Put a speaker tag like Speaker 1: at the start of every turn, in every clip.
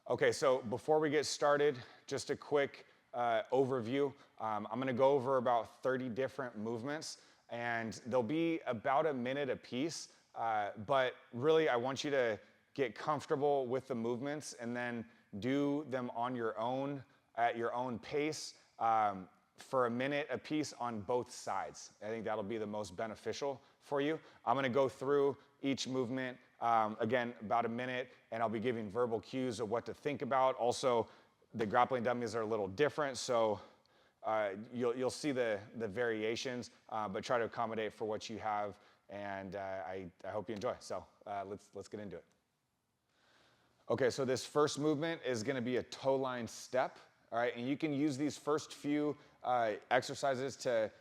Speaker 1: Okay, so before we get started, just a quick overview. I'm gonna go over about 30 different movements, and they'll be about a minute a piece, but really I want you to get comfortable with the movements and then do them on your own, at your own pace, for a minute a piece on both sides. I think that'll be the most beneficial for you. I'm gonna go through each movement, again, about a minute, and I'll be giving verbal cues of what to think about. Also, the grappling dummies are a little different, so you'll see the variations, but try to accommodate for what you have, and I hope you enjoy. So let's get into it. Okay, so this first movement is gonna be a toe line step, all right? And you can use these first few exercises to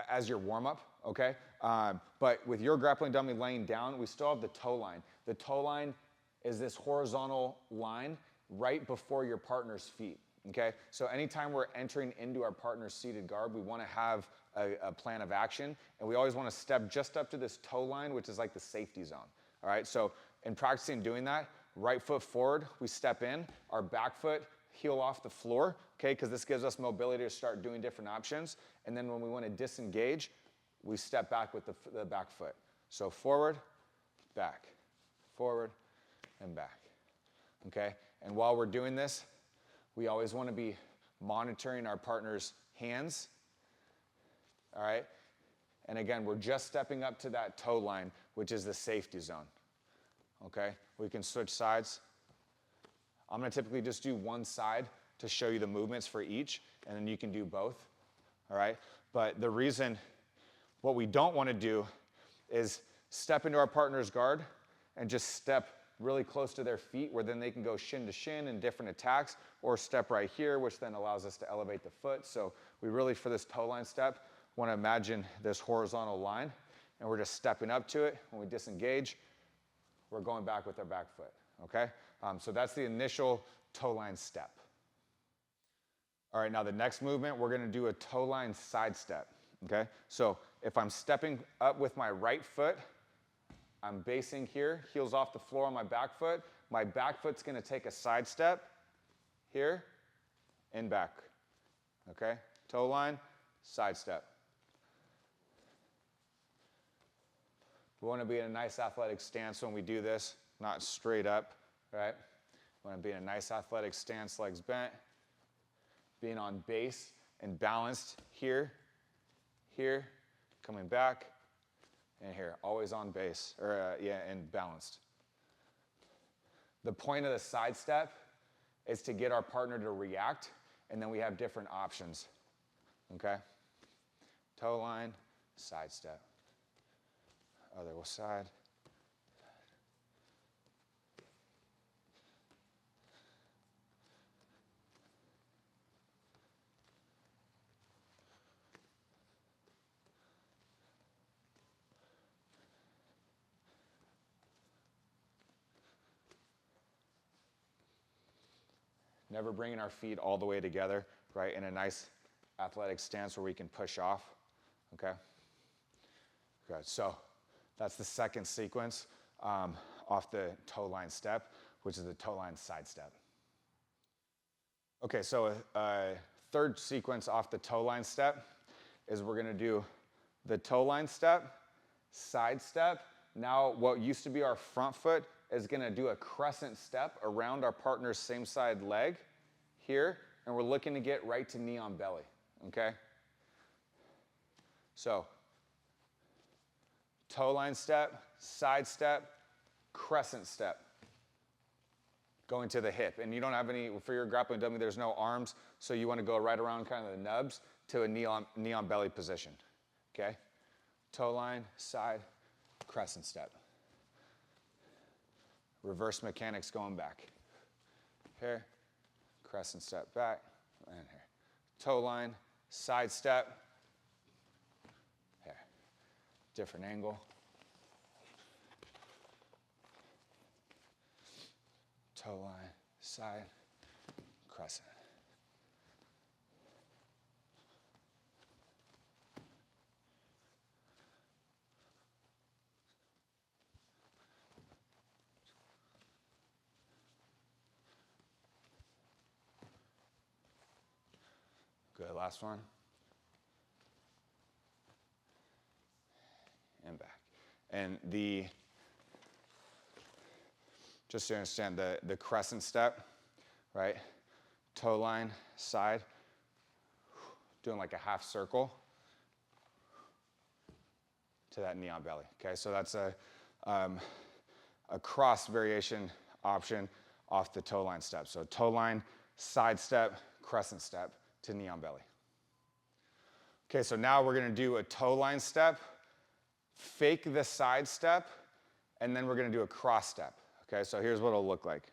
Speaker 1: as your warm-up, okay? But with your grappling dummy laying down, we still have the toe line. The toe line is this horizontal line right before your partner's feet, okay? So anytime we're entering into our partner's seated guard, we wanna have a plan of action, and we always wanna step just up to this toe line, which is like the safety zone, all right? So in practicing doing that, right foot forward, we step in, our back foot, heel off the floor, okay? Because this gives us mobility to start doing different options. And then when we want to disengage, we step back with the back foot. So forward, and back, okay? And while we're doing this, we always want to be monitoring our partner's hands, all right? And again, we're just stepping up to that toe line, which is the safety zone, okay? We can switch sides. I'm gonna typically just do one side to show you the movements for each, and then you can do both, all right? But the reason, what we don't wanna do is step into our partner's guard and just step really close to their feet, where then they can go shin to shin in different attacks, or step right here, which then allows us to elevate the foot. So we really, for this toe line step, wanna imagine this horizontal line, and we're just stepping up to it. When we disengage, we're going back with our back foot, okay? So that's the initial toe line step. All right, now the next movement, we're gonna do a toe line side step, okay? So if I'm stepping up with my right foot, I'm basing here, heels off the floor on my back foot. My back foot's gonna take a side step here and back, okay? Toe line, side step. We wanna be in a nice athletic stance when we do this, not straight up, right? We wanna be in a nice athletic stance, legs bent, being on base and balanced here, here, coming back, and here, always on base, or and balanced. The point of the side step is to get our partner to react, and then we have different options, okay? Toe line, side step. Other side. Never bringing our feet all the way together, right? In a nice athletic stance where we can push off, okay? Good, so that's the second sequence off the toe line step, which is the toe line side step. Okay, so a third sequence off the toe line step is we're gonna do the toe line step, side step. Now what used to be our front foot is gonna do a crescent step around our partner's same side leg here, and we're looking to get right to knee on belly, okay? So, toe line step, side step, crescent step. Going to the hip, and you don't have any, for your grappling dummy, there's no arms, so you wanna go right around kind of the nubs to a knee on belly position, okay? Toe line, side, crescent step. Reverse mechanics going back. Here, crescent step back, and here. Toe line, side step, here. Different angle. Toe line, side, crescent. Okay, last one. And back. And just to understand the crescent step, right? Toe line, side, doing like a half circle to that knee on belly. Okay, so that's a cross variation option off the toe line step. So toe line, side step, crescent step to knee on belly. Okay, so now we're gonna do a toe line step, fake the side step, and then we're gonna do a cross step. Okay, so here's what it'll look like.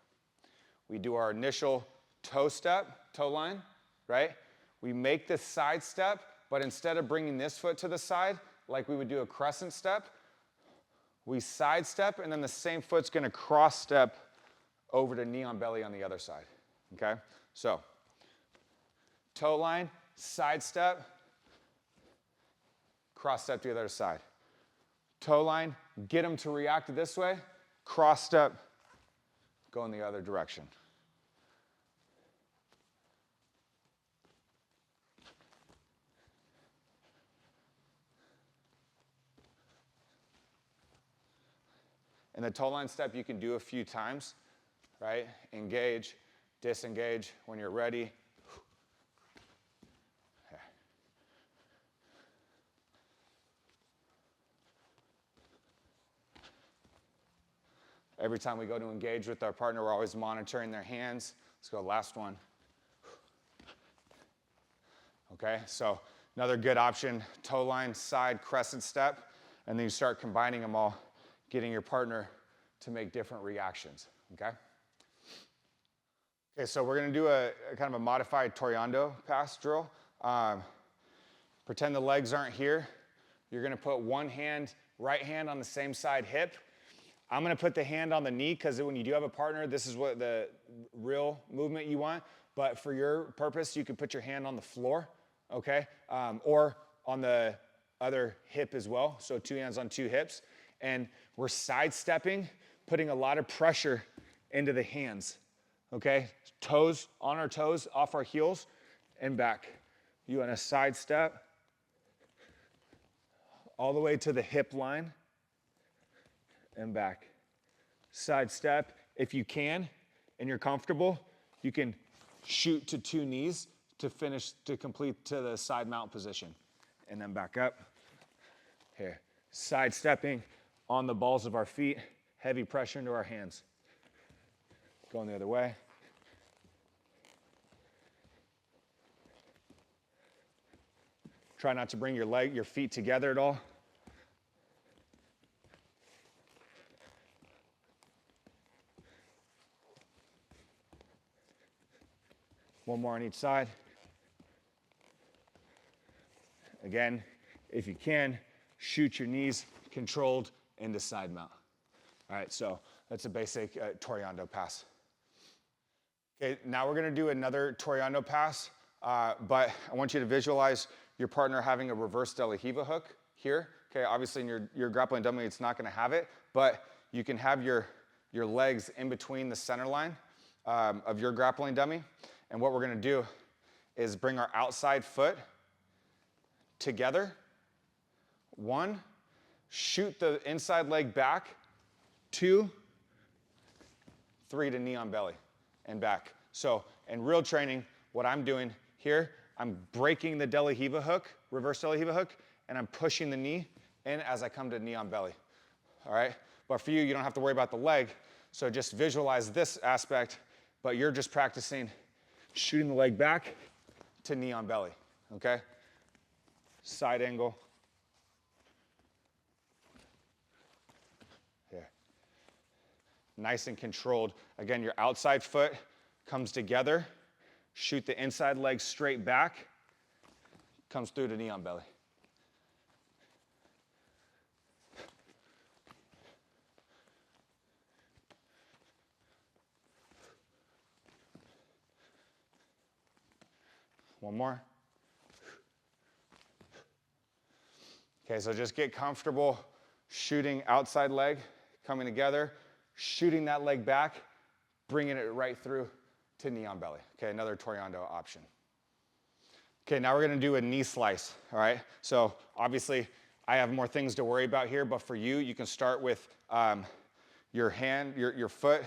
Speaker 1: We do our initial toe step, toe line, right? We make the side step, but instead of bringing this foot to the side, like we would do a crescent step, we side step, and then the same foot's gonna cross step over to knee on belly on the other side, okay? So, toe line, side step, cross step to the other side. Toe line, get them to react this way, cross step, go in the other direction. And the toe line step you can do a few times, right? Engage, disengage when you're ready. Okay. Every time we go to engage with our partner, we're always monitoring their hands. Let's go last one. Okay, so another good option, toe line, side, crescent step, and then you start combining them all, getting your partner to make different reactions, okay? Okay, so we're gonna do a kind of a modified Toreando pass drill. Pretend the legs aren't here. You're gonna put one hand, right hand on the same side hip. I'm gonna put the hand on the knee because when you do have a partner, this is what the real movement you want. But for your purpose, you can put your hand on the floor, okay? Or on the other hip as well. So 2 hands on 2 hips. And we're sidestepping, putting a lot of pressure into the hands, okay? Toes, on our toes, off our heels, and back. You want to sidestep all the way to the hip line and back. Sidestep, if you can, and you're comfortable, you can shoot to 2 knees to finish, to complete to the side mount position. And then back up. Here, sidestepping on the balls of our feet, heavy pressure into our hands. Going the other way. Try not to bring your feet together at all. One more on each side. Again, if you can, shoot your knees controlled into side mount. All right, so that's a basic Toreando pass. Okay, now we're gonna do another Toreando pass, but I want you to visualize your partner having a reverse De La Riva hook here. Okay, obviously in your grappling dummy, it's not gonna have it, but you can have your legs in between the center line of your grappling dummy. And what we're gonna do is bring our outside foot together. 1, shoot the inside leg back. 2, 3 to knee on belly and back. So in real training, what I'm doing here, I'm breaking the De La Riva hook, reverse De La Riva hook, and I'm pushing the knee in as I come to knee on belly. All right? But for you, you don't have to worry about the leg. So just visualize this aspect, but you're just practicing shooting the leg back to knee on belly, okay? Side angle. Here. Nice and controlled. Again, your outside foot comes together. Shoot the inside leg straight back. Comes through to knee on belly. One more. Okay, so just get comfortable shooting outside leg, coming together, shooting that leg back, bringing it right through to knee on belly. Okay, another Toreando option. Okay, now we're gonna do a knee slice, all right? So obviously, I have more things to worry about here, but for you, you can start with your hand, your foot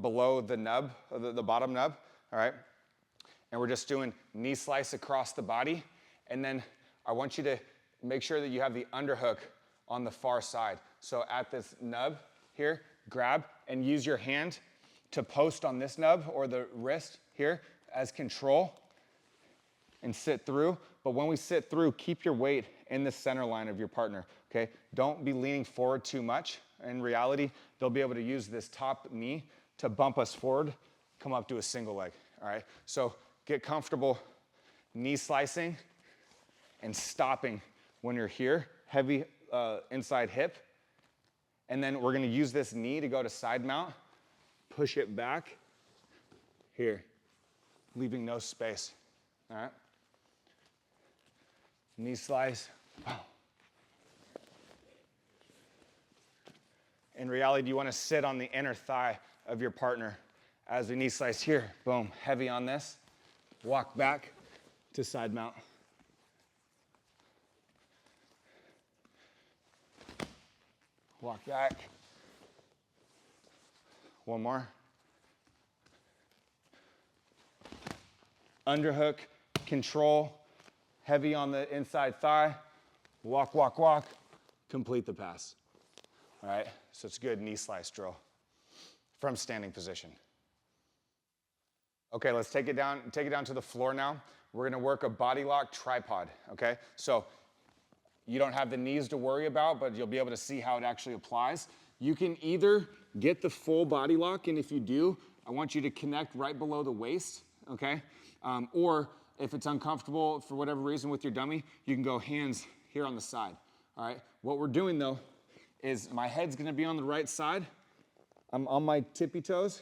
Speaker 1: below the nub, the bottom nub, all right? And we're just doing knee slice across the body. And then I want you to make sure that you have the underhook on the far side. So at this nub here, grab and use your hand to post on this nub or the wrist here as control and sit through. But when we sit through, keep your weight in the center line of your partner, okay? Don't be leaning forward too much. In reality, they'll be able to use this top knee to bump us forward, come up to a single leg, all right? So get comfortable knee slicing and stopping when you're here, heavy inside hip. And then we're gonna use this knee to go to side mount, push it back, here, leaving no space, all right? Knee slice. In reality, you wanna sit on the inner thigh of your partner as we knee slice here, boom, heavy on this. Walk back to side mount. Walk back. One more. Underhook, control, heavy on the inside thigh. Walk, walk, walk. Complete the pass. All right, so it's a good knee slice drill from standing position. Okay, let's take it down to the floor now. We're gonna work a body lock tripod, okay? So you don't have the knees to worry about, but you'll be able to see how it actually applies. You can either get the full body lock, and if you do, I want you to connect right below the waist, okay? Or if it's uncomfortable for whatever reason with your dummy, you can go hands here on the side, all right? What we're doing though is my head's gonna be on the right side. I'm on my tippy toes,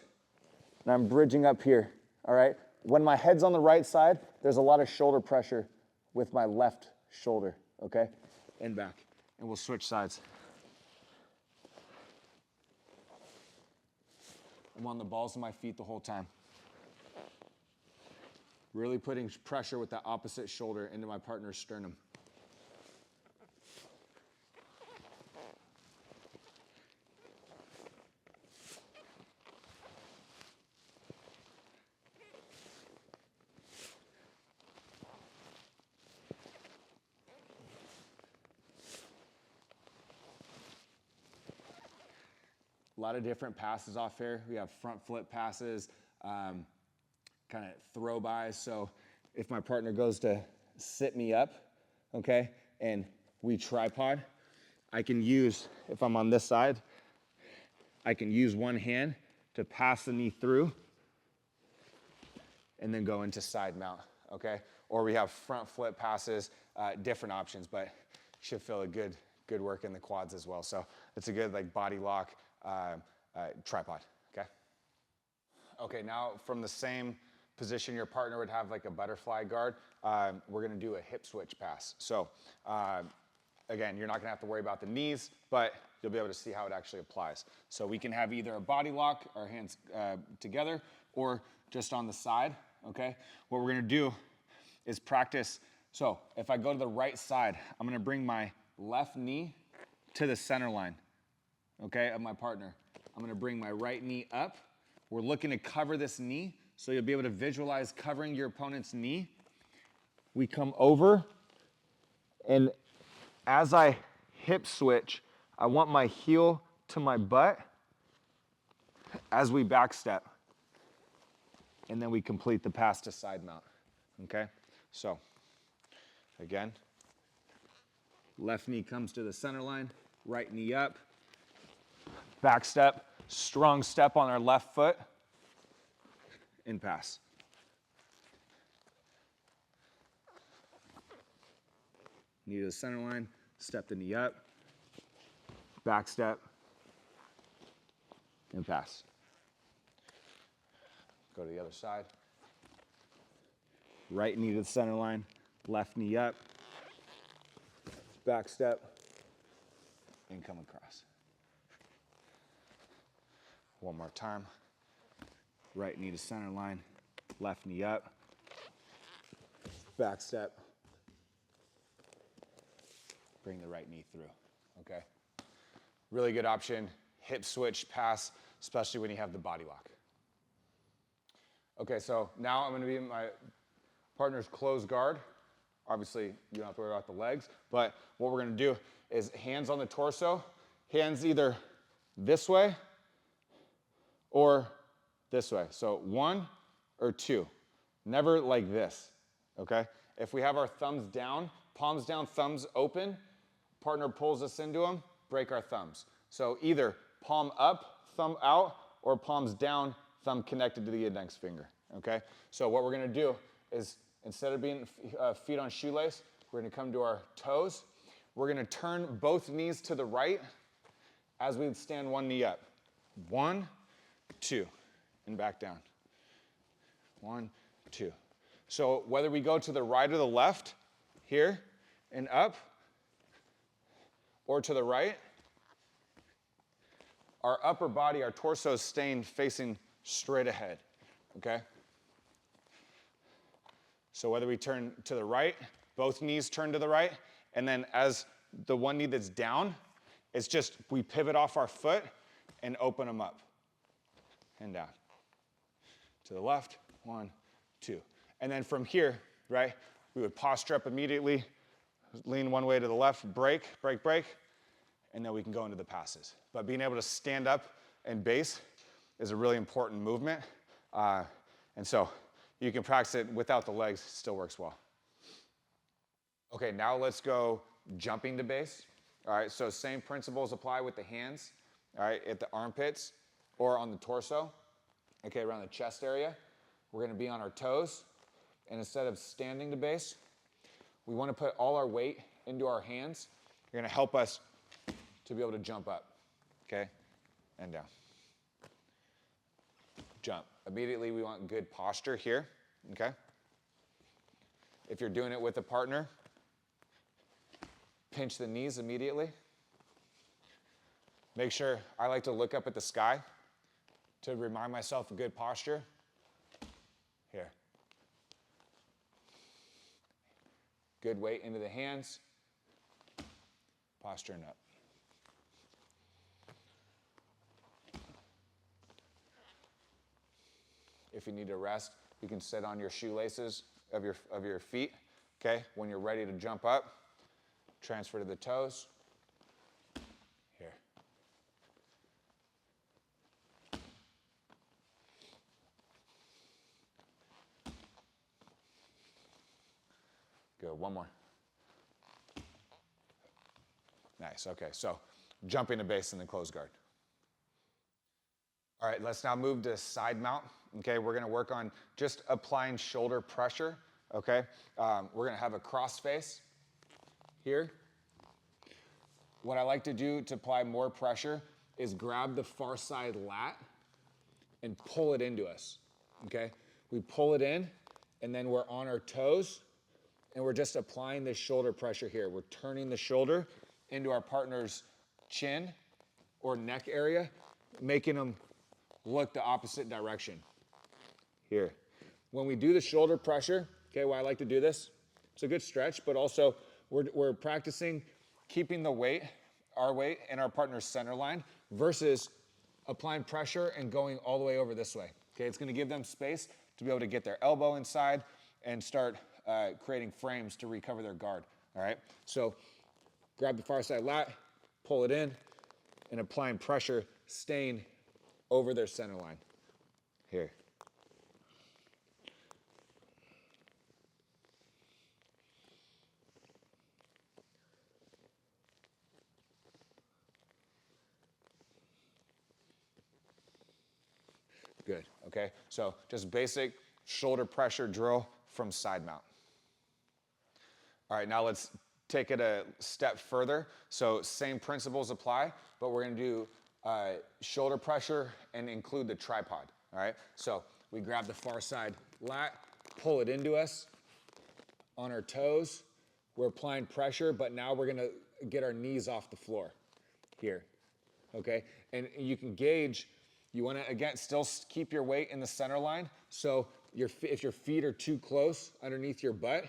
Speaker 1: and I'm bridging up here, all right? When my head's on the right side, there's a lot of shoulder pressure with my left shoulder, okay? And back, and we'll switch sides. I'm on the balls of my feet the whole time. Really putting pressure with that opposite shoulder into my partner's sternum. A lot of different passes off here. We have front flip passes, kind of throw bys. So if my partner goes to sit me up, okay, and we tripod, I can use, if I'm on this side, I can use one hand to pass the knee through and then go into side mount, okay? Or we have front flip passes, different options, but should feel a good work in the quads as well. So it's a good like body lock, tripod, okay? Okay, now from the same position your partner would have like a butterfly guard, we're gonna do a hip switch pass. So again, you're not gonna have to worry about the knees, but you'll be able to see how it actually applies. So we can have either a body lock, our hands together, or just on the side, okay? What we're gonna do is practice. So if I go to the right side, I'm gonna bring my left knee to the center line, okay, of my partner. I'm gonna bring my right knee up. We're looking to cover this knee, so you'll be able to visualize covering your opponent's knee. We come over, and as I hip switch, I want my heel to my butt as we back step. And then we complete the pass to side mount, okay? So, again, left knee comes to the center line, right knee up, back step, strong step on our left foot, and pass. Knee to the center line, step the knee up, back step, and pass. Go to the other side. Right knee to the center line, left knee up, back step, and come across. One more time. Right knee to center line, left knee up, back step. Bring the right knee through, okay? Really good option, hip switch pass, especially when you have the body lock. Okay, so now I'm gonna be in my partner's closed guard. Obviously, you don't have to worry about the legs, but what we're gonna do is hands on the torso, hands either this way or this way. So 1 or 2, never like this, okay? If we have our thumbs down, palms down, thumbs open, partner pulls us into them, break our thumbs. So either palm up, thumb out, or palms down, thumb connected to the index finger, okay? So what we're gonna do is, instead of being feet on shoelace, we're gonna come to our toes. We're gonna turn both knees to the right as we stand one knee up. 1, 2, and back down. 1, 2. So whether we go to the right or the left, here and up, or to the right, our upper body, our torso is staying facing straight ahead, okay? So whether we turn to the right, both knees turn to the right, and then as the one knee that's down, it's just we pivot off our foot and open them up and down. To the left, 1, 2. And then from here, right, we would posture up immediately, lean one way to the left, break, break, break, and then we can go into the passes. But being able to stand up and base is a really important movement. And so you can practice it without the legs, it still works well. Okay, now let's go jumping to base. All right, so same principles apply with the hands, all right, at the armpits or on the torso, okay, around the chest area. We're gonna be on our toes, and instead of standing to base, we wanna put all our weight into our hands. You're gonna help us to be able to jump up, okay, and down. Jump. Immediately, we want good posture here, okay? If you're doing it with a partner, pinch the knees immediately. Make sure, I like to look up at the sky to remind myself of good posture. Here. Good weight into the hands, posturing up. If you need to rest, you can sit on your shoelaces of your feet, okay? When you're ready to jump up, transfer to the toes. Here. Good, one more. Nice, okay, so jumping to base and then close guard. All right, let's now move to side mount. Okay, we're gonna work on just applying shoulder pressure, okay? We're gonna have a cross face here. What I like to do to apply more pressure is grab the far side lat and pull it into us, okay? We pull it in, and then we're on our toes, and we're just applying this shoulder pressure here. We're turning the shoulder into our partner's chin or neck area, making them look the opposite direction. Here. When we do the shoulder pressure, okay, why I like to do this, it's a good stretch, but also we're practicing keeping the weight, our weight, in our partner's center line versus applying pressure and going all the way over this way. Okay, it's gonna give them space to be able to get their elbow inside and start creating frames to recover their guard, all right? So grab the far side lat, pull it in, and applying pressure, staying over their center line. Here. Good, okay? So just basic shoulder pressure drill from side mount. All right, now let's take it a step further. So same principles apply, but we're gonna do shoulder pressure and include the tripod, all right? So we grab the far side lat, pull it into us on our toes. We're applying pressure, but now we're gonna get our knees off the floor here, okay? And you can gauge, you wanna, again, still keep your weight in the center line. So if your feet are too close underneath your butt,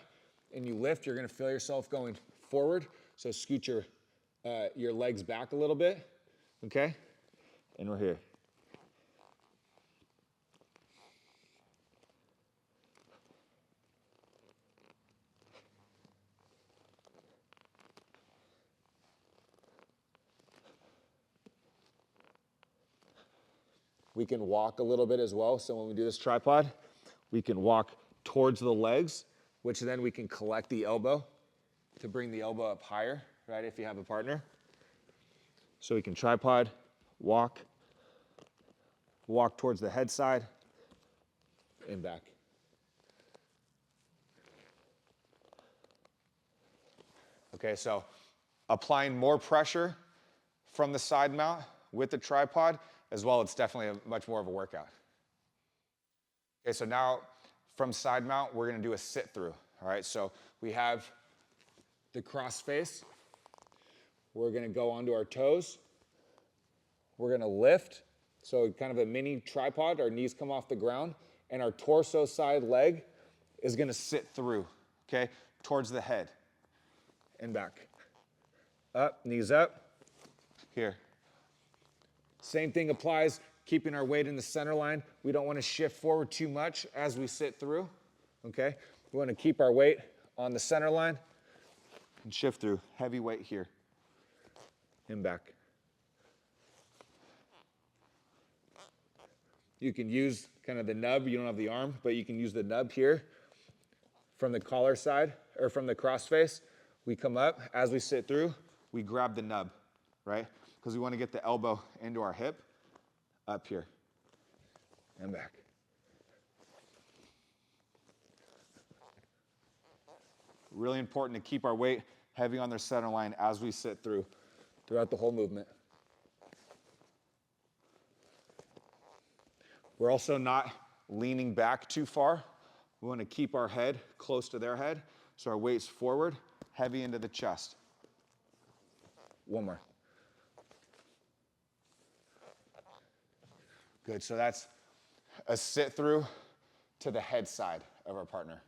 Speaker 1: and you lift, you're gonna feel yourself going forward. So scoot your legs back a little bit, okay? And we're here. We can walk a little bit as well. So when we do this tripod, we can walk towards the legs, which then we can collect the elbow to bring the elbow up higher, right, if you have a partner. So we can tripod, walk towards the head side, and back. Okay, so applying more pressure from the side mount with the tripod as well, it's definitely much more of a workout. Okay, so now from side mount, we're gonna do a sit through, all right? So we have the cross face. We're gonna go onto our toes. We're gonna lift, so kind of a mini tripod, our knees come off the ground, and our torso side leg is gonna sit through, okay? Towards the head and back. Up, knees up, here. Same thing applies, keeping our weight in the center line. We don't wanna shift forward too much as we sit through, okay? We wanna keep our weight on the center line and shift through, heavy weight here and back. You can use kind of the nub, you don't have the arm, but you can use the nub here from the collar side, or from the cross face. We come up, as we sit through, we grab the nub, right? Because we want to get the elbow into our hip, up here, and back. Really important to keep our weight heavy on their center line as we sit throughout the whole movement. We're also not leaning back too far. We want to keep our head close to their head, so our weight's forward, heavy into the chest. One more. Good, so that's a sit through to the head side of our partner.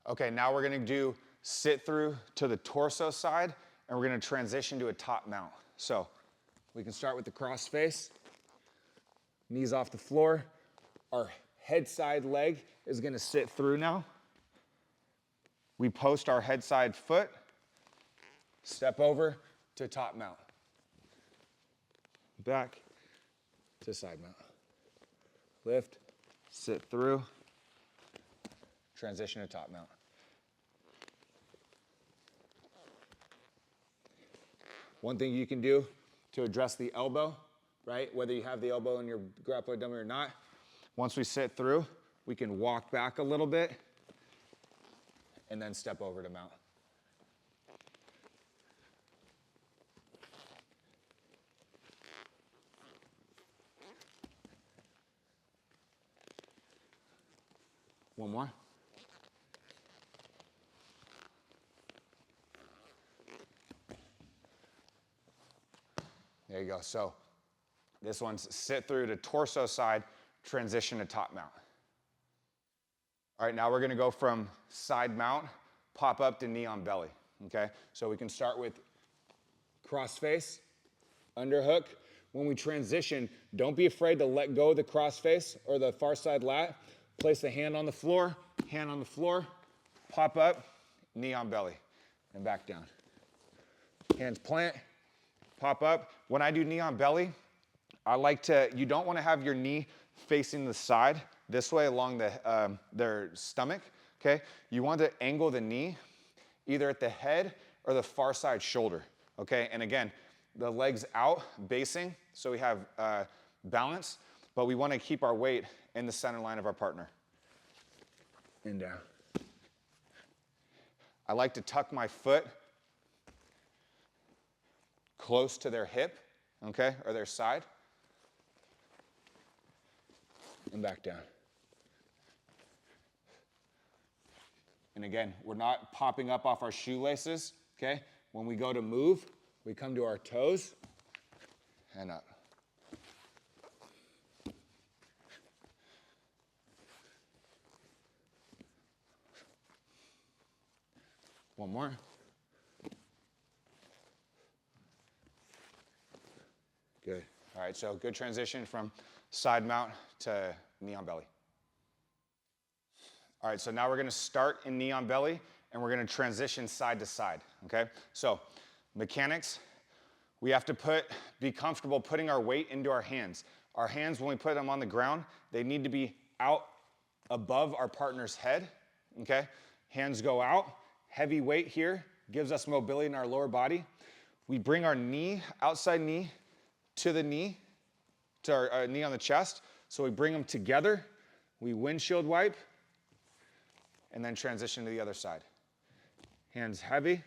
Speaker 1: Okay, now we're gonna do sit through to the torso side, and we're gonna transition to a top mount. So we can start with the cross face, knees off the floor. Our head side leg is gonna sit through now. We post our head side foot, step over to top mount. Back to side mount. Lift, sit through, transition to top mount. One thing you can do to address the elbow, right? Whether you have the elbow in your grappling dummy or not, once we sit through, we can walk back a little bit and then step over to mount. One more. There you go. So this one's sit through to torso side, transition to top mount. All right, now we're gonna go from side mount, pop up to knee on belly, okay? So we can start with cross face, underhook. When we transition, don't be afraid to let go of the cross face or the far side lat. Place the hand on the floor, pop up, knee on belly, and back down. Hands plant, pop up. When I do knee on belly, I like to, you don't want to have your knee facing the side this way along their stomach, okay? You want to angle the knee either at the head or the far side shoulder, okay? And again, the legs out, basing, so we have balance, but we want to keep our weight in the center line of our partner. And down. I like to tuck my foot close to their hip, okay, or their side, and back down. And again, we're not popping up off our shoelaces, okay? When we go to move, we come to our toes and up. One more. Good. All right, so good transition from side mount to knee on belly. All right, so now we're gonna start in knee on belly, and we're gonna transition side to side, okay? So, mechanics, we have to be comfortable putting our weight into our hands. Our hands, when we put them on the ground, they need to be out above our partner's head, okay? Hands go out, heavy weight here, gives us mobility in our lower body. We bring our knee, outside knee, to the knee, to our knee on the chest. So we bring them together, we windshield wipe, and then transition to the other side. Hands heavy,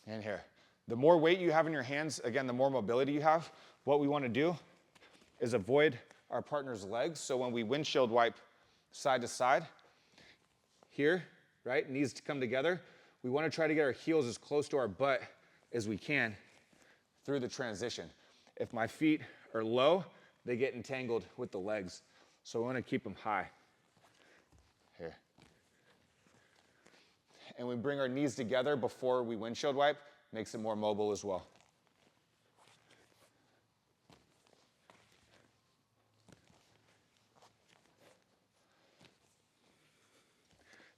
Speaker 1: and here. The more weight you have in your hands, again, the more mobility you have. What we want to do is avoid our partner's legs. So when we windshield wipe side to side, here, right, knees to come together, we want to try to get our heels as close to our butt as we can through the transition. If my feet are low, they get entangled with the legs. So we want to keep them high. Here. And we bring our knees together before we windshield wipe, makes it more mobile as well.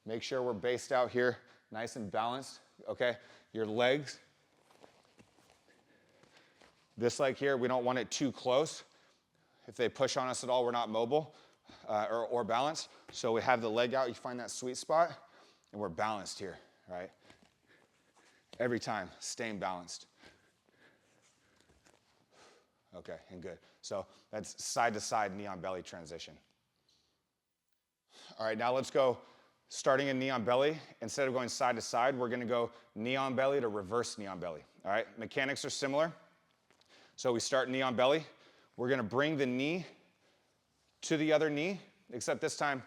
Speaker 1: Make sure we're based out here, nice and balanced, okay? Your legs, this leg here, we don't want it too close. If they push on us at all, we're not mobile or balanced. So we have the leg out, you find that sweet spot, and we're balanced here, right? Every time, staying balanced. Okay, and good. So that's side to side, knee on belly transition. All right, now let's go. Starting in knee on belly, instead of going side to side, we're gonna go knee on belly to reverse knee on belly. All right, mechanics are similar. So we start knee on belly. We're gonna bring the knee to the other knee, except this time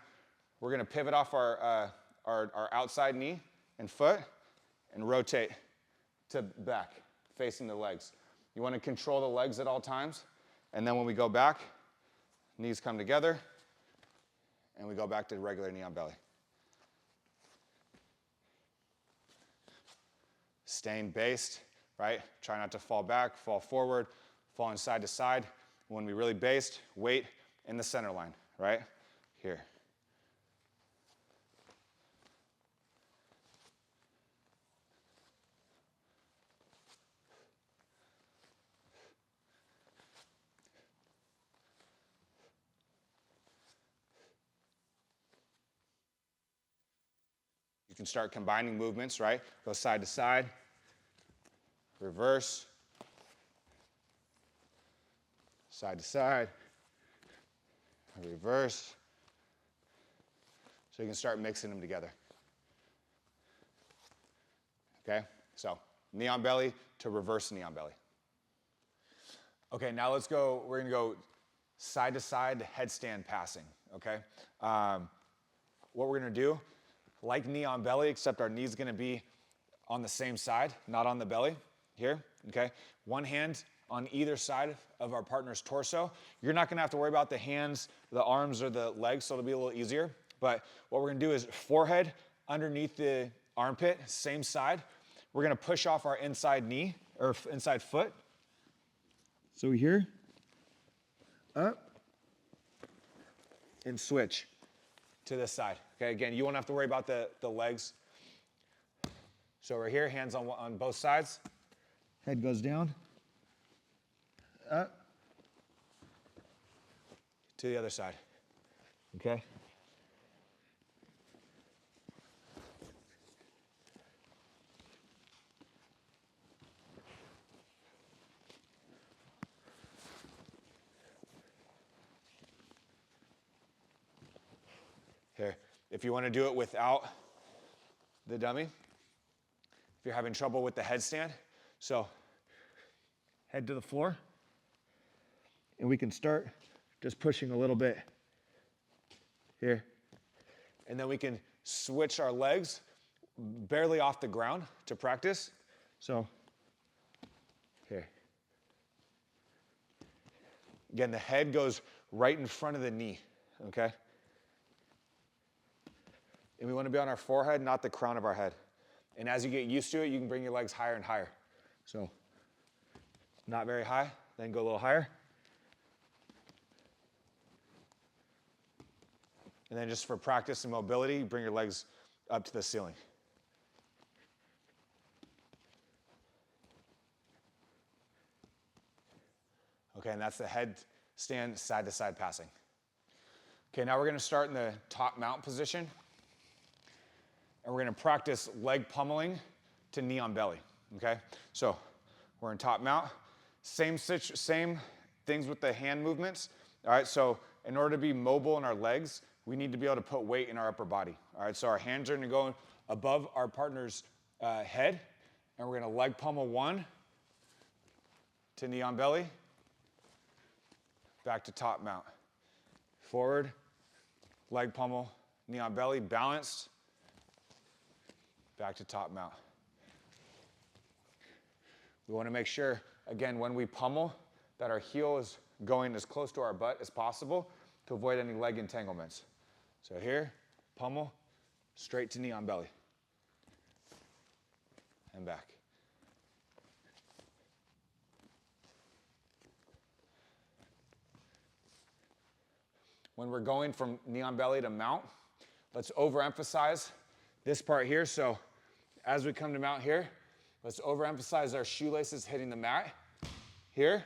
Speaker 1: we're gonna pivot off our outside knee and foot and rotate to back, facing the legs. You wanna control the legs at all times, and then when we go back, knees come together, and we go back to regular knee on belly. Staying based, right? Try not to fall back, fall forward, falling side to side. When we really based, weight in the center line, right? Here. You can start combining movements, right? Go side to side, reverse, side to side, reverse. So you can start mixing them together. Okay, so knee on belly to reverse knee on belly. Okay, now let's go, we're gonna go side to side headstand passing, okay? What we're gonna do, like knee on belly, except our knee's gonna be on the same side, not on the belly, here, okay? One hand on either side of our partner's torso. You're not gonna have to worry about the hands, the arms, or the legs, so it'll be a little easier. But what we're gonna do is forehead underneath the armpit, same side. We're gonna push off our inside knee, or inside foot. So here, up, and switch to this side. Okay, again, you won't have to worry about the legs. So we're here, hands on both sides. Head goes down, up, to the other side, okay? Here, if you want to do it without the dummy, if you're having trouble with the headstand, so head to the floor, and we can start just pushing a little bit here. And then we can switch our legs barely off the ground to practice. So here. Again, the head goes right in front of the knee, okay? And we want to be on our forehead, not the crown of our head. And as you get used to it, you can bring your legs higher and higher. So not very high, then go a little higher. And then just for practice and mobility, bring your legs up to the ceiling. Okay, and that's the headstand side-to-side passing. Okay, now we're going to start in the top mount position. And we're going to practice leg pummeling to knee on belly, okay? So we're in top mount. Same things with the hand movements. All right, so in order to be mobile in our legs, we need to be able to put weight in our upper body. All right, so our hands are going to go above our partner's head, and we're going to leg pummel 1 to knee on belly, back to top mount. Forward, leg pummel, knee on belly, balanced, back to top mount. We want to make sure, again, when we pummel, that our heel is going as close to our butt as possible to avoid any leg entanglements. So here, pummel, straight to knee on belly, and back. When we're going from knee on belly to mount, let's overemphasize this part here. So as we come to mount here, let's overemphasize our shoelaces hitting the mat here,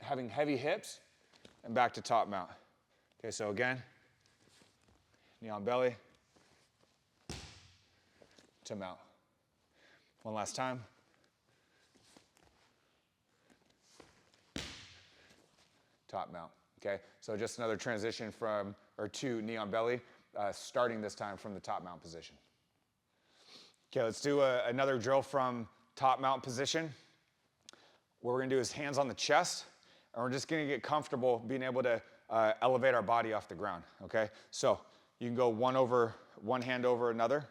Speaker 1: having heavy hips, and back to top mount. Okay, so again, knee on belly to mount. One last time. Top mount. Okay, so just another transition to knee on belly, starting this time from the top mount position. Okay, let's do another drill from top mount position. What we're gonna do is hands on the chest, and we're just gonna get comfortable being able to elevate our body off the ground, okay? So you can go one hand over another,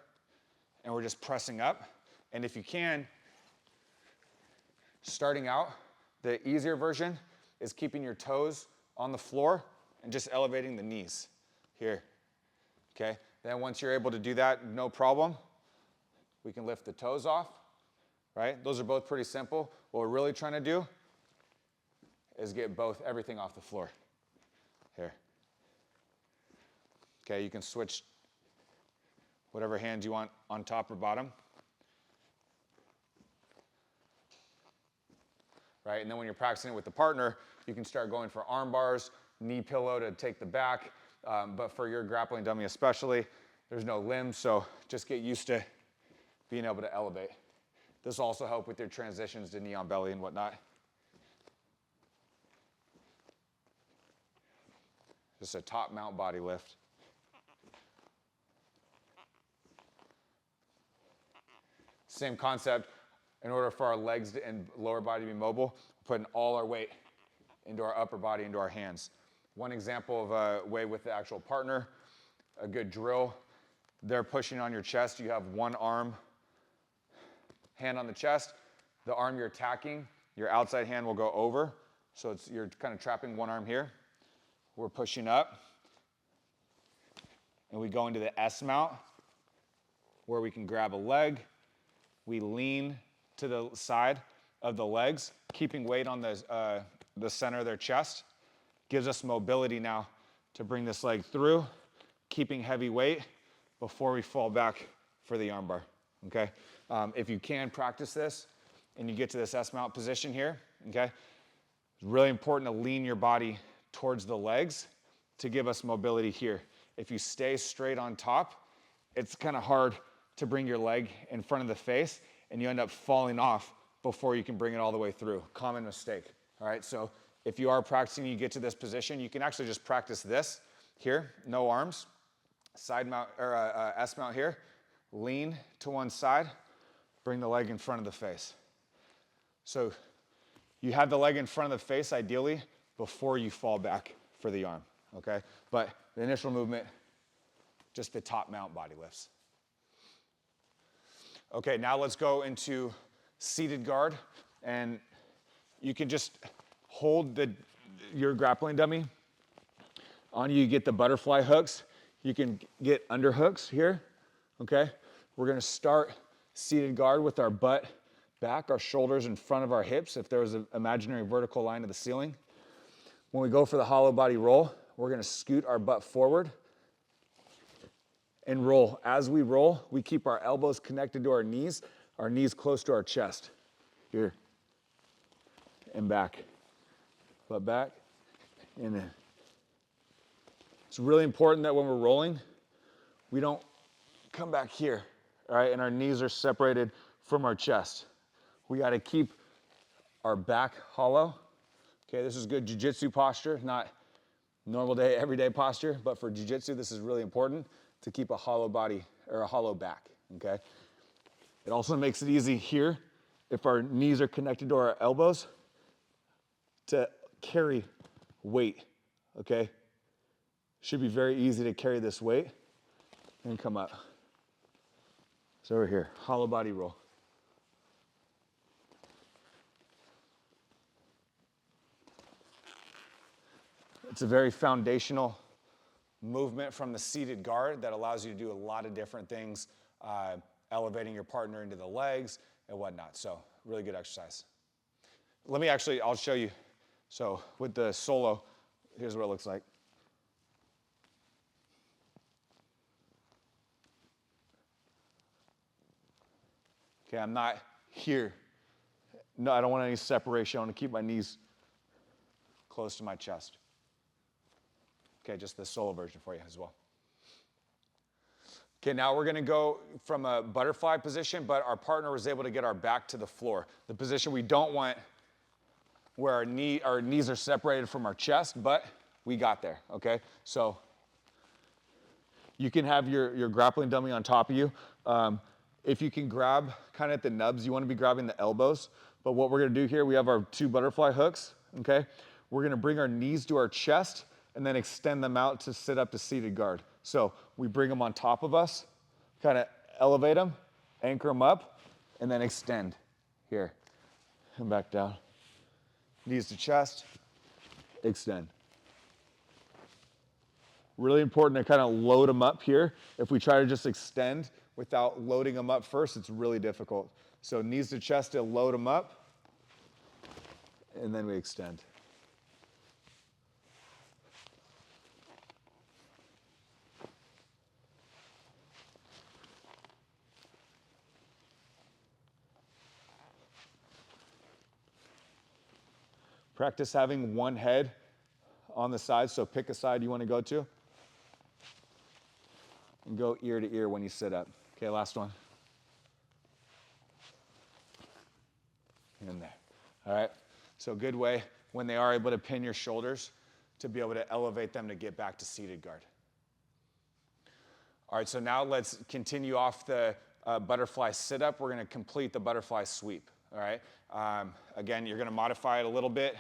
Speaker 1: and we're just pressing up. And if you can, starting out, the easier version is keeping your toes on the floor and just elevating the knees here, okay? Then once you're able to do that, no problem, we can lift the toes off, right? Those are both pretty simple. What we're really trying to do is get everything off the floor here. Okay, you can switch whatever hand you want on top or bottom. Right, and then when you're practicing it with the partner, you can start going for arm bars, knee pillow to take the back, but for your grappling dummy especially, there's no limbs, so just get used to being able to elevate. This will also help with your transitions to knee on belly and whatnot. Just a top mount body lift. Same concept. In order for our legs and lower body to be mobile, we're putting all our weight into our upper body, into our hands. One example of a way with the actual partner, a good drill, they're pushing on your chest. You have one hand on the chest. The arm you're attacking, your outside hand will go over. So you're kind of trapping one arm here. We're pushing up. And we go into the S mount, where we can grab a leg. We lean to the side of the legs, keeping weight on the center of their chest. Gives us mobility now to bring this leg through, keeping heavy weight before we fall back for the armbar, okay? If you can practice this and you get to this S-mount position here, okay? It's really important to lean your body towards the legs to give us mobility here. If you stay straight on top, it's kind of hard to bring your leg in front of the face, and you end up falling off before you can bring it all the way through. Common mistake, all right? So if you are practicing, you get to this position, you can actually just practice this here, no arms, side mount, or S mount here, lean to one side, bring the leg in front of the face. So you have the leg in front of the face, ideally, before you fall back for the arm, okay? But the initial movement, just the top mount body lifts. Okay, now let's go into seated guard, and you can just hold your grappling dummy on you. You get the butterfly hooks. You can get underhooks here, okay? We're gonna start seated guard with our butt back, our shoulders in front of our hips, if there was an imaginary vertical line to the ceiling. When we go for the hollow body roll, we're gonna scoot our butt forward and roll. As we roll, we keep our elbows connected to our knees close to our chest. Here, and back. Butt back, and in. It's really important that when we're rolling, we don't come back here, all right? And our knees are separated from our chest. We gotta keep our back hollow. Okay, this is good jiu-jitsu posture, not normal day, everyday posture, but for jiu-jitsu, this is really important to keep a hollow body or a hollow back, okay? It also makes it easy here, if our knees are connected to our elbows, to carry weight, okay? Should be very easy to carry this weight and come up. So over here, hollow body roll. It's a very foundational movement from the seated guard that allows you to do a lot of different things, elevating your partner into the legs and whatnot. So really good exercise. I'll show you. So with the solo, here's what it looks like. Okay, I'm not here. No, I don't want any separation. I want to keep my knees close to my chest. Okay, just the solo version for you as well. Okay, now we're gonna go from a butterfly position, but our partner was able to get our back to the floor. The position we don't want, where our knees are separated from our chest, but we got there, okay? So you can have your grappling dummy on top of you. If you can grab kind of at the nubs, you wanna be grabbing the elbows. But what we're gonna do here, we have our 2 butterfly hooks, okay? We're gonna bring our knees to our chest and then extend them out to sit up to seated guard. So we bring them on top of us, kind of elevate them, anchor them up, and then extend here and back down. Knees to chest, extend. Really important to kind of load them up here. If we try to just extend without loading them up first, it's really difficult. So knees to chest to load them up, and then we extend. Practice having one head on the side, so pick a side you want to go to. And go ear to ear when you sit up. Okay, last one. In there. All right, so good way when they are able to pin your shoulders to be able to elevate them to get back to seated guard. All right, so now let's continue off the butterfly sit-up. We're gonna complete the butterfly sweep, all right? Again, you're gonna modify it a little bit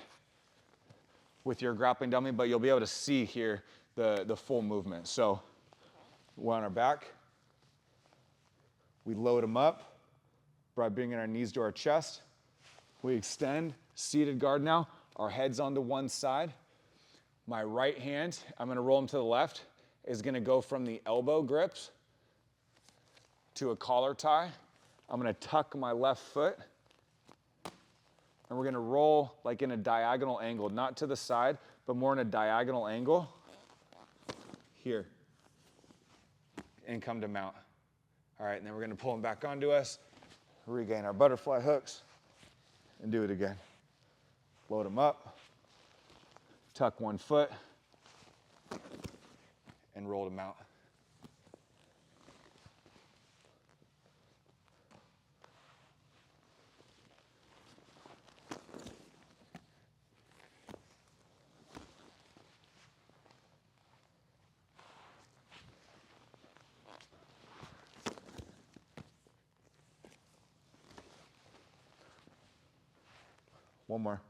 Speaker 1: with your grappling dummy, but you'll be able to see here the full movement. So we're on our back. We load them up by bringing our knees to our chest. We extend, seated guard now. Our head's onto one side. My right hand, I'm gonna roll them to the left, is gonna go from the elbow grips to a collar tie. I'm gonna tuck my left foot, and we're gonna roll like in a diagonal angle, not to the side, but more in a diagonal angle here, and come to mount. All right, and then we're gonna pull them back onto us, regain our butterfly hooks, and do it again. Load them up, tuck one foot, and roll them out. One more.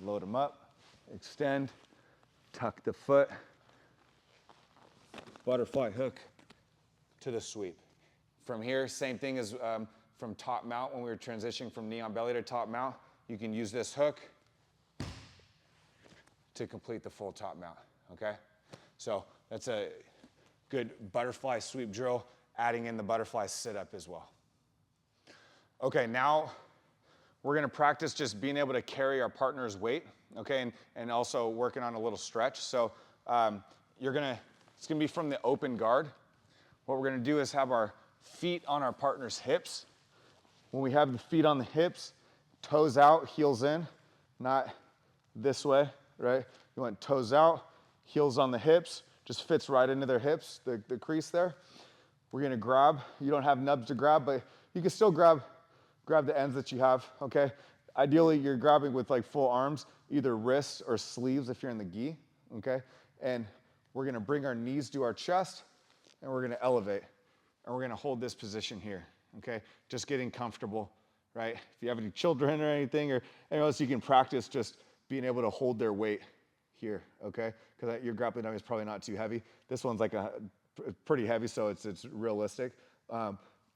Speaker 1: Load them up, extend, tuck the foot, butterfly hook to the sweep. From here, same thing as from top mount when we were transitioning from knee on belly to top mount. You can use this hook to complete the full top mount, okay? So that's good butterfly sweep drill, adding in the butterfly sit-up as well. Okay, now we're gonna practice just being able to carry our partner's weight, okay, and also working on a little stretch. So it's gonna be from the open guard. What we're gonna do is have our feet on our partner's hips. When we have the feet on the hips, toes out, heels in, not this way, right? You want toes out, heels on the hips, just fits right into their hips, the crease there. We're gonna grab. You don't have nubs to grab, but you can still grab the ends that you have, okay? Ideally, you're grabbing with like full arms, either wrists or sleeves if you're in the gi, okay? And we're gonna bring our knees to our chest, and we're gonna elevate. And we're gonna hold this position here, okay? Just getting comfortable, right? If you have any children or anything, or anything else, you can practice just being able to hold their weight here, okay? Because your grappling dummy is probably not too heavy. This one's like pretty heavy, so it's realistic.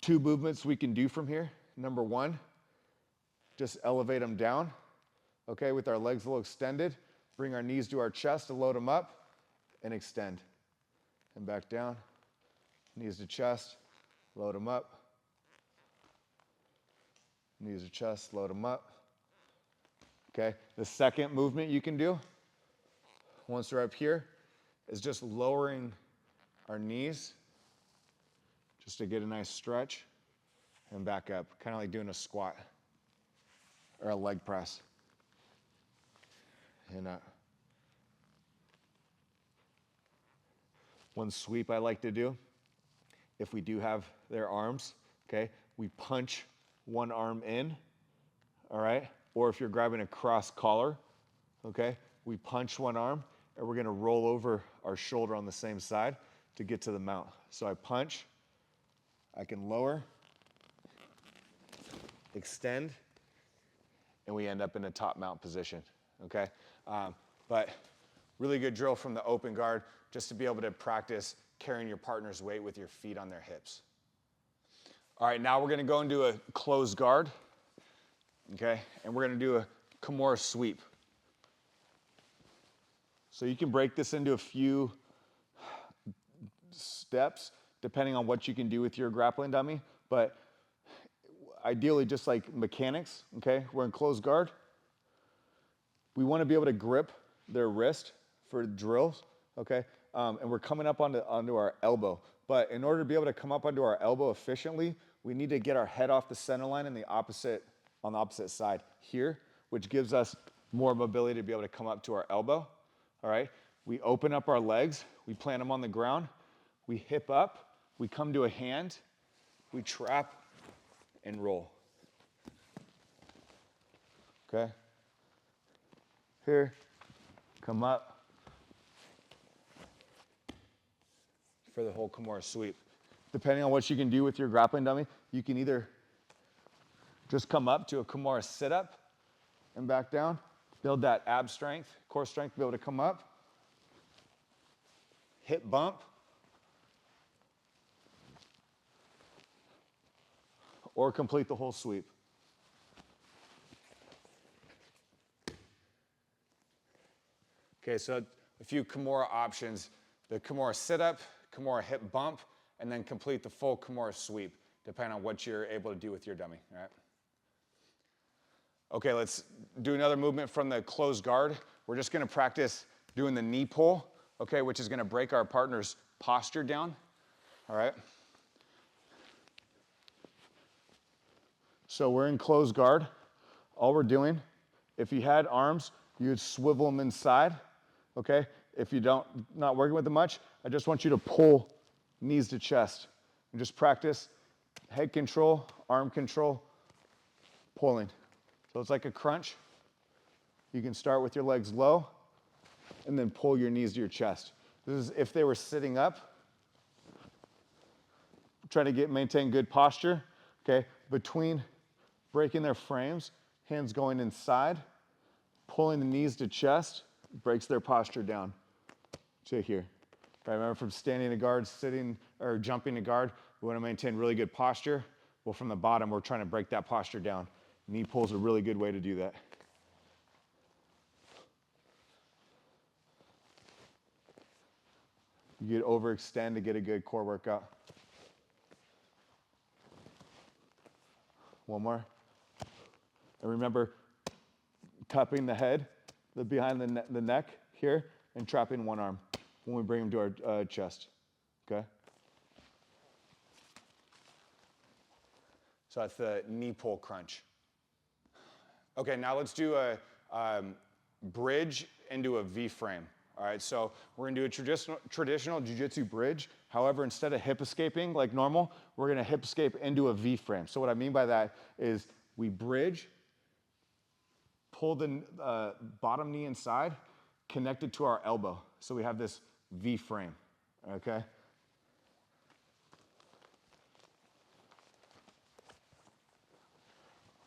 Speaker 1: 2 movements we can do from here. Number 1, just elevate them down, okay, with our legs a little extended. Bring our knees to our chest to load them up and extend. And back down, knees to chest, load them up. Knees to chest, load them up. Okay, the second movement you can do, once we're up here, is just lowering our knees, just to get a nice stretch, and back up, kind of like doing a squat or a leg press. And one sweep I like to do, if we do have their arms, okay, we punch one arm in, all right? Or if you're grabbing a cross collar, okay, we punch one arm, and we're gonna roll over our shoulder on the same side to get to the mount. So I punch, I can lower, extend, and we end up in a top mount position, okay? But really good drill from the open guard, just to be able to practice carrying your partner's weight with your feet on their hips. All right, now we're gonna go into a closed guard, okay? And we're gonna do a Kimura sweep. So you can break this into a few steps, depending on what you can do with your grappling dummy, but ideally just like mechanics, okay? We're in closed guard. We wanna be able to grip their wrist for drills, okay? And we're coming up onto our elbow. But in order to be able to come up onto our elbow efficiently, we need to get our head off the center line on the opposite side here, which gives us more mobility to be able to come up to our elbow, all right? We open up our legs, we plant them on the ground, we hip up, we come to a hand, we trap and roll, okay? Here, come up for the whole Kimura sweep. Depending on what you can do with your grappling dummy, you can either just come up to a Kimura sit-up and back down, build that ab strength, core strength to be able to come up, hip bump, or complete the whole sweep. Okay, so a few Kimura options. The Kimura sit-up, Kimura hip bump, and then complete the full Kimura sweep, depending on what you're able to do with your dummy, all right? Okay, let's do another movement from the closed guard. We're just gonna practice doing the knee pull, okay, which is gonna break our partner's posture down, all right? So we're in closed guard. All we're doing, if you had arms, you would swivel them inside, okay? If you not working with them much, I just want you to pull knees to chest and just practice head control, arm control, pulling. So it's like a crunch. You can start with your legs low and then pull your knees to your chest. This is if they were sitting up. Try to maintain good posture, okay? Between breaking their frames, hands going inside, pulling the knees to chest, breaks their posture down to here. Right, remember from standing to guard, sitting, or jumping to guard, we want to maintain really good posture. Well, from the bottom, we're trying to break that posture down. Knee pull is a really good way to do that. You could overextend to get a good core workout. One more. And remember, cupping the head, behind the neck here, and trapping one arm when we bring them to our chest, okay? So that's the knee pull crunch. Okay, now let's do a bridge into a V-frame. All right, so we're gonna do a traditional jiu-jitsu bridge. However, instead of hip escaping like normal, we're gonna hip escape into a V-frame. So what I mean by that is we bridge, pull the bottom knee inside, connected to our elbow. So we have this V-frame, okay?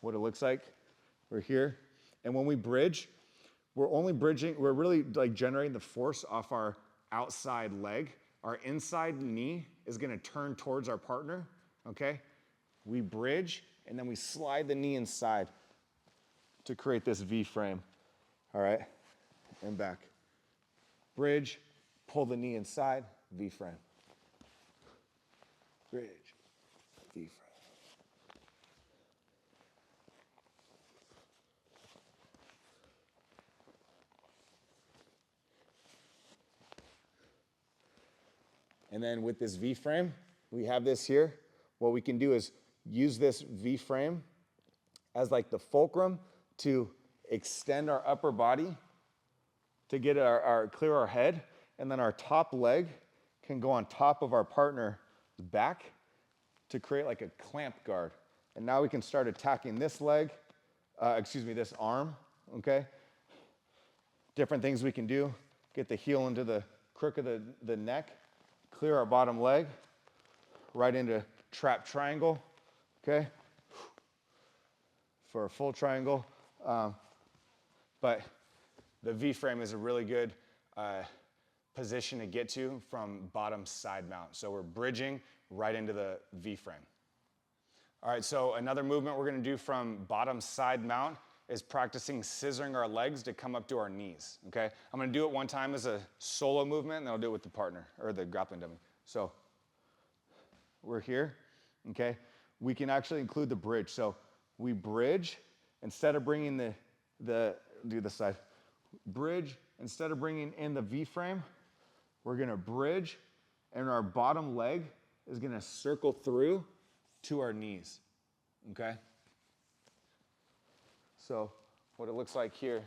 Speaker 1: What it looks like, we're here. And when we bridge, we're really like generating the force off our outside leg. Our inside knee is gonna turn towards our partner, okay? We bridge, and then we slide the knee inside to create this V-frame, all right? And back. Bridge, pull the knee inside, V-frame. Bridge, V-frame. And then with this V-frame, we have this here. What we can do is use this V-frame as like the fulcrum to extend our upper body to get clear our head, and then our top leg can go on top of our partner's back to create like a clamp guard. And now we can start attacking this leg, this arm, okay? Different things we can do. Get the heel into the crook of the neck, clear our bottom leg, right into trap triangle, okay? For a full triangle. But the V-frame is a really good position to get to from bottom side mount. So we're bridging right into the V-frame. All right, so another movement we're gonna do from bottom side mount is practicing scissoring our legs to come up to our knees, okay? I'm gonna do it one time as a solo movement, and then I'll do it with the partner, or the grappling dummy. So we're here, okay? We can actually include the bridge. So we bridge, instead of bringing do the side. Bridge, instead of bringing in the V-frame, we're gonna bridge, and our bottom leg is gonna circle through to our knees, okay? So what it looks like here.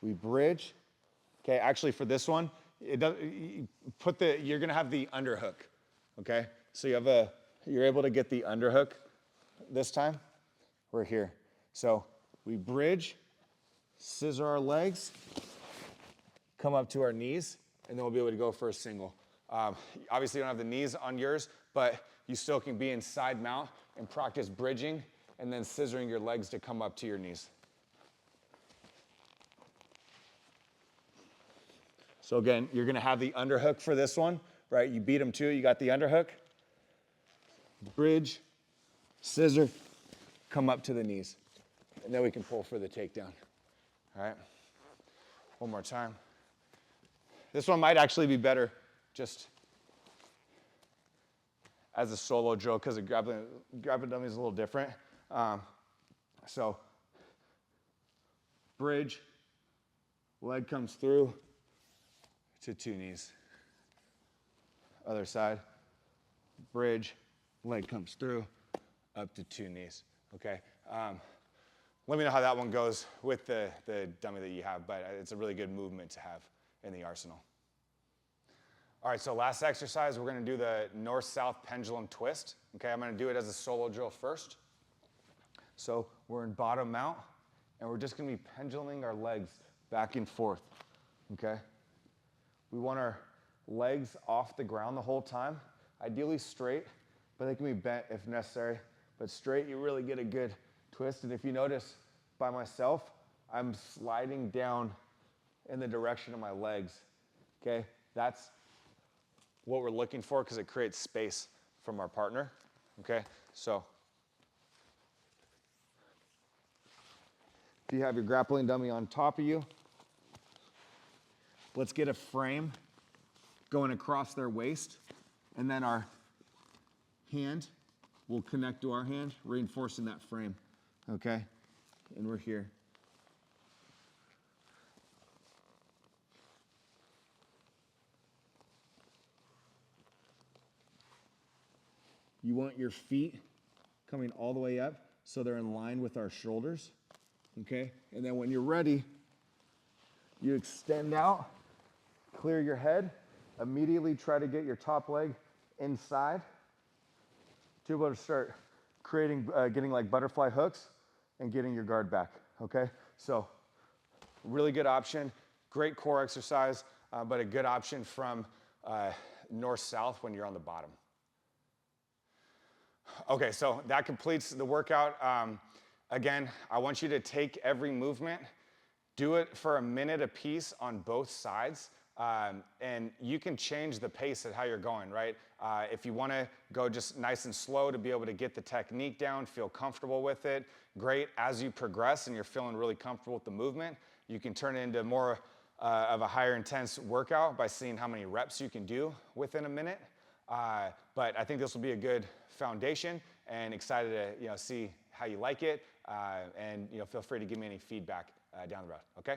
Speaker 1: We bridge. Okay, actually for this one, you're gonna have the underhook, okay? So you're able to get the underhook this time. We're here. So we bridge, scissor our legs, come up to our knees, and then we'll be able to go for a single. Obviously you don't have the knees on yours, but you still can be in side mount and practice bridging and then scissoring your legs to come up to your knees. So again, you're gonna have the underhook for this one, right? You beat them to it, you got the underhook. Bridge, scissor, come up to the knees. And then we can pull for the takedown, all right? One more time. This one might actually be better just as a solo drill because the grappling dummy is a little different. So bridge, leg comes through to two knees. Other side, bridge, leg comes through, up to two knees, okay? Let me know how that one goes with the dummy that you have, but it's a really good movement to have in the arsenal. All right, so last exercise, we're gonna do the north-south pendulum twist. Okay, I'm gonna do it as a solo drill first. So we're in bottom mount, and we're just gonna be penduluming our legs back and forth, okay? We want our legs off the ground the whole time, ideally straight, but they can be bent if necessary. But straight, you really get a good twist. And if you notice, by myself, I'm sliding down in the direction of my legs, okay? That's what we're looking for because it creates space from our partner, okay? So If you have your grappling dummy on top of you, let's get a frame going across their waist, and then our hand will connect to our hand, reinforcing that frame, okay? And we're here. You want your feet coming all the way up so they're in line with our shoulders, okay? And then when you're ready, you extend out, clear your head, immediately try to get your top leg inside to be able to start creating, getting like butterfly hooks and getting your guard back, okay? So really good option, great core exercise, but a good option from north-south when you're on the bottom. Okay, so that completes the workout. Again, I want you to take every movement, do it for a minute a piece on both sides, and you can change the pace at how you're going, right? If you want to go just nice and slow to be able to get the technique down, feel comfortable with it, great. As you progress and you're feeling really comfortable with the movement, you can turn it into more of a higher intense workout by seeing how many reps you can do within a minute. But I think this will be a good foundation, and excited to see how you like it, and feel free to give me any feedback down the road. Okay.